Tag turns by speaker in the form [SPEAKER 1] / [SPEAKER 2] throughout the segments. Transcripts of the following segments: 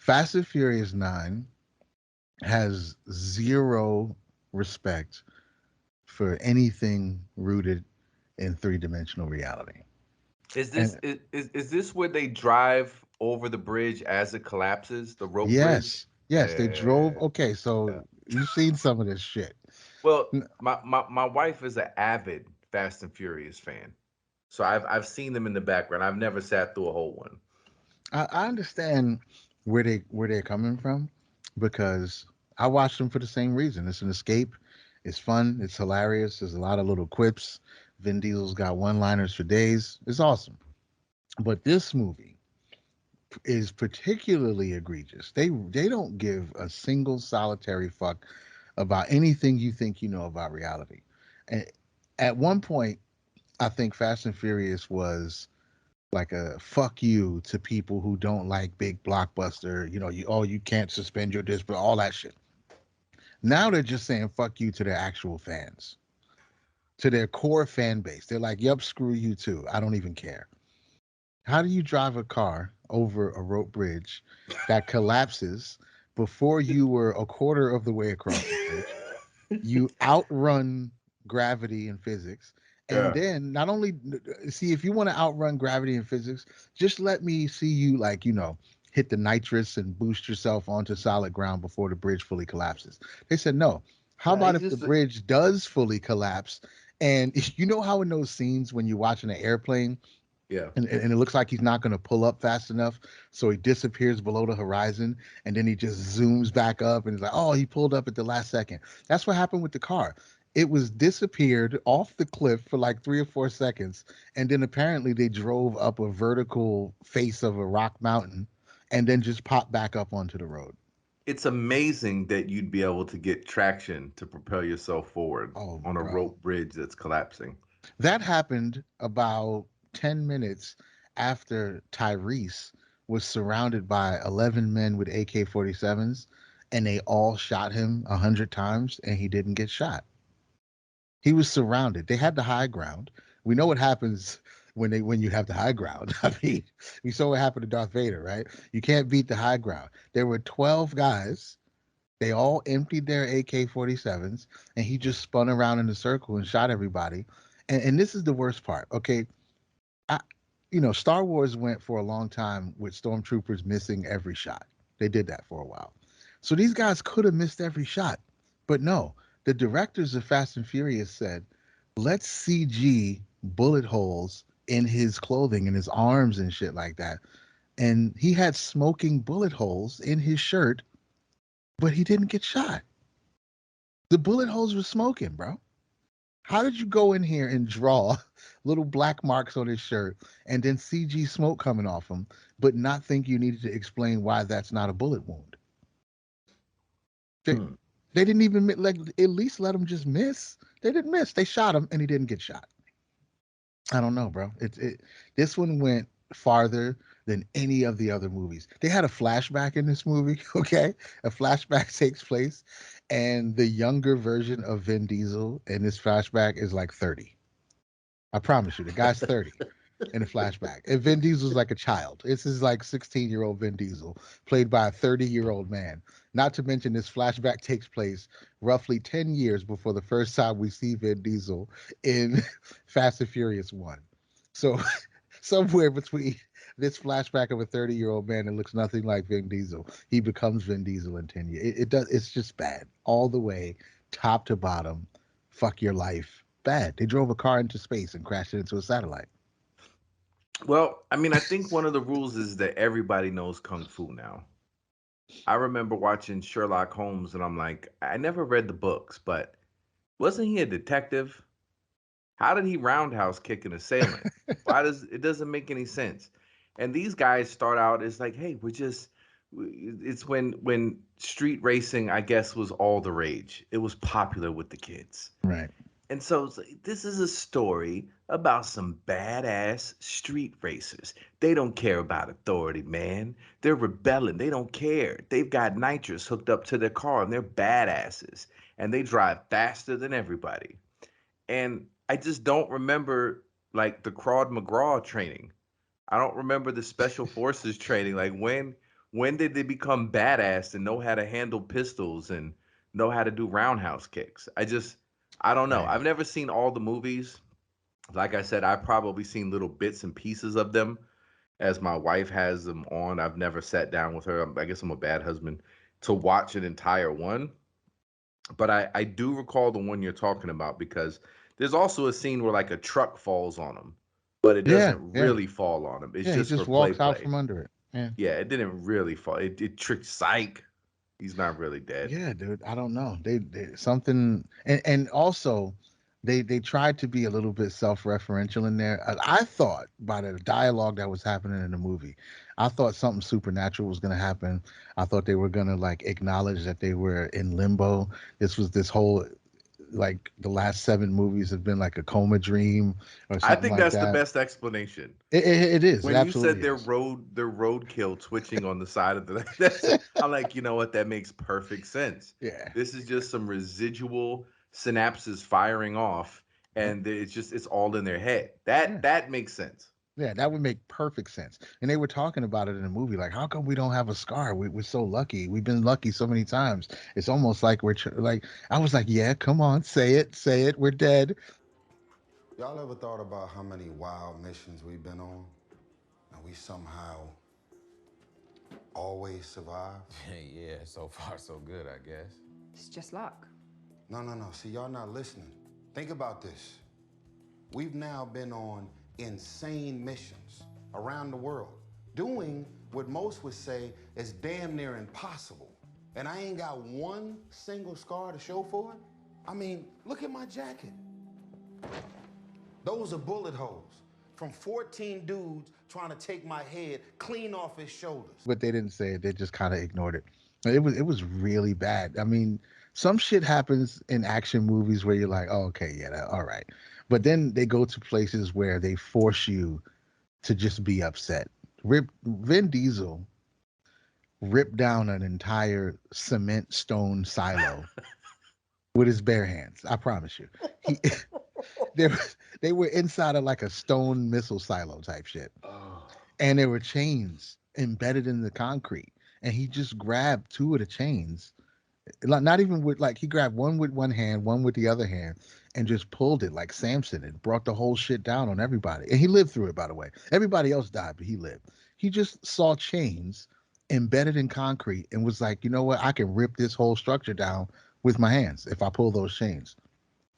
[SPEAKER 1] Fast and Furious 9 has zero respect for anything rooted in three-dimensional reality.
[SPEAKER 2] Is this
[SPEAKER 1] And
[SPEAKER 2] is this where they drive over the bridge as it collapses, the rope bridge?
[SPEAKER 1] yes, yes, they drove.
[SPEAKER 2] Yeah.
[SPEAKER 1] Okay, so you've seen some of this shit.
[SPEAKER 2] Well,
[SPEAKER 1] N-
[SPEAKER 2] my wife is an avid Fast and Furious fan. So I've seen them in the background. I've never sat through a whole one.
[SPEAKER 1] I understand where they're coming from because I watch them for the same reason. It's an escape. It's fun. It's hilarious. There's a lot of little quips. Vin Diesel's got one-liners for days. It's awesome. But this movie is particularly egregious. They don't give a single solitary fuck about anything you think you know about reality. And at one point, I think Fast and Furious was like a fuck you to people who don't like big blockbuster. You can't suspend your disbelief, all that shit. Now they're just saying fuck you to their actual fans, to their core fan base. They're like, yep, screw you too. I don't even care. How do you drive a car over a rope bridge that collapses before you were a quarter of the way across the bridge? You outrun gravity and physics. And
[SPEAKER 2] Yeah.
[SPEAKER 1] then not only see if you want to outrun gravity and physics, just let me see you hit the nitrous and boost yourself onto solid ground before the bridge fully collapses. They said no. How
[SPEAKER 2] Nah,
[SPEAKER 1] about
[SPEAKER 2] he's
[SPEAKER 1] if the
[SPEAKER 2] just
[SPEAKER 1] bridge does fully collapse? And you know how in those scenes when you're watching an airplane
[SPEAKER 2] yeah.
[SPEAKER 1] and it looks like he's not going to pull up fast enough, so he disappears below the horizon, and then he just zooms back up, and he's like, "Oh, he pulled up at the last second." That's what happened with the car. It was disappeared off the cliff for like 3 or 4 seconds, and then apparently they drove up a vertical face of a rock mountain, and then just popped back up onto the road.
[SPEAKER 2] It's amazing that you'd be able to get traction to propel yourself forward
[SPEAKER 1] Oh,
[SPEAKER 2] on a
[SPEAKER 1] bro,
[SPEAKER 2] rope bridge that's collapsing.
[SPEAKER 1] that happened about 10 minutes after Tyrese was surrounded by 11 men with AK-47s, and they all shot him 100 times, and he didn't get shot. He was surrounded. They had the high ground. We know what happens when you have the high ground. I mean, we saw what happened to Darth Vader, right? You can't beat the high ground. There were 12 guys. They all emptied their AK-47s, and he just spun around in a circle and shot everybody. And this is the worst part. Okay, I, Star Wars went for a long time with stormtroopers missing every shot. They did that for a while. So these guys could have missed every shot. But no, the directors of Fast and Furious said, let's CG bullet holes in his clothing and his arms and shit like that. And he had smoking bullet holes in his shirt, but he didn't get shot. The bullet holes were smoking, bro. How did you go in here and draw little black marks on his shirt and then CG smoke coming off him, but not think you needed to explain why that's not a bullet wound? They,
[SPEAKER 2] Hmm.
[SPEAKER 1] they didn't even like at least let him just miss. They didn't miss. They shot him and he didn't get shot. I don't know, bro. This one went farther than any of the other movies. They had a flashback in this movie, okay? A flashback takes place, and the younger version of Vin Diesel in this flashback is like 30. I promise you, the guy's 30 in a flashback. And Vin Diesel's like a child. This is like 16-year-old Vin Diesel, played by a 30-year-old man. Not to mention, this flashback takes place roughly 10 years before the first time we see Vin Diesel in Fast and Furious 1. So, somewhere between this flashback of a 30-year-old man that looks nothing like Vin Diesel, he becomes Vin Diesel in 10 years. It's just bad. All the way, top to bottom. Fuck your life. Bad. They drove a car into space and crashed it into a satellite.
[SPEAKER 2] Well, I mean, I think one of the rules is that everybody knows kung fu now. I remember watching Sherlock Holmes, and I'm like, I never read the books, but wasn't he a detective? How did he roundhouse kick an assailant? Why does it doesn't make any sense? And these guys start out as like, hey, it's when street racing, I guess, was all the rage. It was popular with the kids.
[SPEAKER 1] Right.
[SPEAKER 2] And so it's like, this is a story about some badass street racers. They don't care about authority, man. They're rebelling. They don't care. They've got nitrous hooked up to their car and they're badasses. And they drive faster than everybody. And I just don't remember like the Claude McGraw training. I don't remember the special forces training. Like When did they become badass and know how to handle pistols and know how to do roundhouse kicks? I don't know.
[SPEAKER 1] Right.
[SPEAKER 2] I've never seen all the movies. Like I said, I've probably seen little bits and pieces of them as my wife has them on. I've never sat down with her. I guess I'm a bad husband to watch an entire one. But I do recall the one you're talking about because there's also a scene where like a truck falls on him, but it
[SPEAKER 1] Yeah,
[SPEAKER 2] doesn't
[SPEAKER 1] yeah,
[SPEAKER 2] really fall on him. It's
[SPEAKER 1] yeah. He
[SPEAKER 2] just for
[SPEAKER 1] just
[SPEAKER 2] play
[SPEAKER 1] walks out
[SPEAKER 2] play.
[SPEAKER 1] from under it. Yeah.
[SPEAKER 2] Yeah, it didn't really fall. It tricked Psych. He's not really dead.
[SPEAKER 1] Yeah, dude. I don't know. They something, and also they tried to be a little bit self-referential in there. I thought by the dialogue that was happening in the movie, I thought something supernatural was gonna happen. I thought they were gonna like acknowledge that they were in limbo. This whole like the last seven movies have been like a coma dream or
[SPEAKER 2] I
[SPEAKER 1] something
[SPEAKER 2] think
[SPEAKER 1] like
[SPEAKER 2] that's the
[SPEAKER 1] that.
[SPEAKER 2] best explanation.
[SPEAKER 1] It is. It
[SPEAKER 2] When you said
[SPEAKER 1] absolutely is.
[SPEAKER 2] their roadkill twitching on the side of the that's I'm like, you know what, that makes perfect sense.
[SPEAKER 1] Yeah.
[SPEAKER 2] This is just some residual synapses firing off
[SPEAKER 1] Yep.
[SPEAKER 2] and it's all in their head.
[SPEAKER 1] Yeah.
[SPEAKER 2] That makes sense.
[SPEAKER 1] Yeah, that would make perfect sense. And they were talking about it in the movie, like, how come we don't have a scar? We're so lucky. We've been lucky so many times. It's almost like like, I was like, yeah, come on, say it. We're dead.
[SPEAKER 3] Y'all ever thought about how many wild missions we've been on and we somehow always survive?
[SPEAKER 4] Yeah, so far so good, I guess.
[SPEAKER 5] It's just luck.
[SPEAKER 3] No, no, no. See, y'all not listening. Think about this. We've now been on insane missions around the world, doing what most would say is damn near impossible. And I ain't got one single scar to show for it. I mean, look at my jacket. Those are bullet holes from 14 dudes trying to take my head clean off his shoulders.
[SPEAKER 1] But they didn't say it. They just kind of ignored it. It was really bad. I mean, some shit happens in action movies where you're like, oh, okay, yeah, all right. But then they go to places where they force you to just be upset. Vin Diesel ripped down an entire cement stone silo with his bare hands. I promise you. He they were, they were inside of like a stone missile silo type shit.
[SPEAKER 2] Oh.
[SPEAKER 1] And there were chains embedded in the concrete. And he just grabbed two of the chains. Not even with like he grabbed one with one hand, one with the other hand, and just pulled it like Samson and brought the whole shit down on everybody. And he lived through it, by the way. Everybody else died, but he lived. He just saw chains embedded in concrete and was like, you know what? I can rip this whole structure down with my hands if I pull those chains.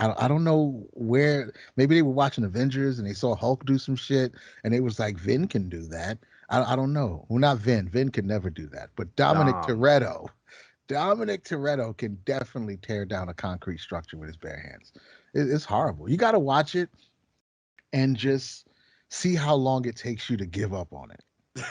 [SPEAKER 1] I don't know where. Maybe they were watching Avengers and they saw Hulk do some shit, and it was like Vin can do that. I don't know. Well, not Vin. Vin could never do that. But
[SPEAKER 2] Dom.
[SPEAKER 1] Dominic Toretto can definitely tear down a concrete structure with his bare hands. It's horrible. You got to watch it and just see how long it takes you to give up on it.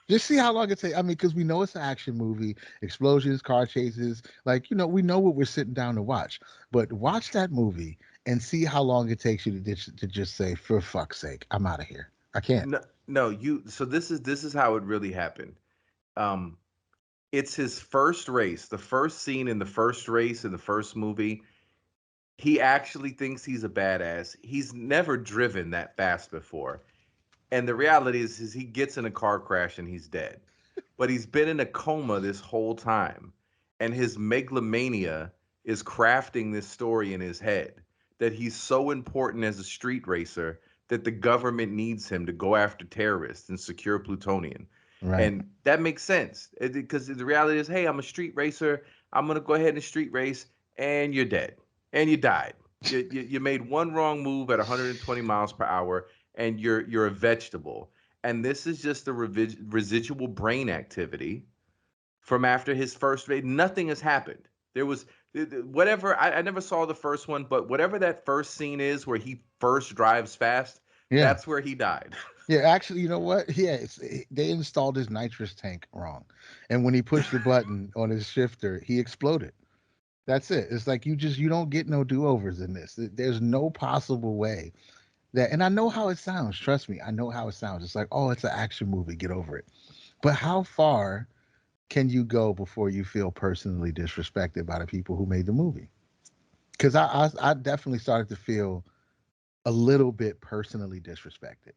[SPEAKER 1] Just see how long it takes. I mean, because we know it's an action movie, explosions, car chases. Like, we know what we're sitting down to watch. But watch that movie and see how long it takes you to just say, for fuck's sake, I'm out of here. I can't.
[SPEAKER 2] No, no, you so this is how it really happened. Um it's his first race, the first scene in the first race in the first movie. He actually thinks he's a badass. He's never driven that fast before. And the reality is he gets in a car crash and he's dead. But he's been in a coma this whole time. And his megalomania is crafting this story in his head that he's so important as a street racer that the government needs him to go after terrorists and secure plutonium.
[SPEAKER 1] Right.
[SPEAKER 2] And that makes sense because the reality is, hey, I'm a street racer. I'm going to go ahead and street race, and you're dead. And you died. You made one wrong move at 120 miles per hour, and you're a vegetable. And this is just the residual brain activity from after his first raid. Nothing has happened. There was whatever. I never saw the first one, but whatever that first scene is where he first drives fast,
[SPEAKER 1] Yeah.
[SPEAKER 2] that's where he died.
[SPEAKER 1] Yeah, actually, you know what? Yeah, they installed his nitrous tank wrong. And when he pushed the button on his shifter, he exploded. That's it. It's like you don't get no do-overs in this. There's no possible way that, and I know how it sounds. Trust me, I know how it sounds. It's like, oh, it's an action movie. Get over it. But how far can you go before you feel personally disrespected by the people who made the movie? Because I definitely started to feel a little bit personally disrespected.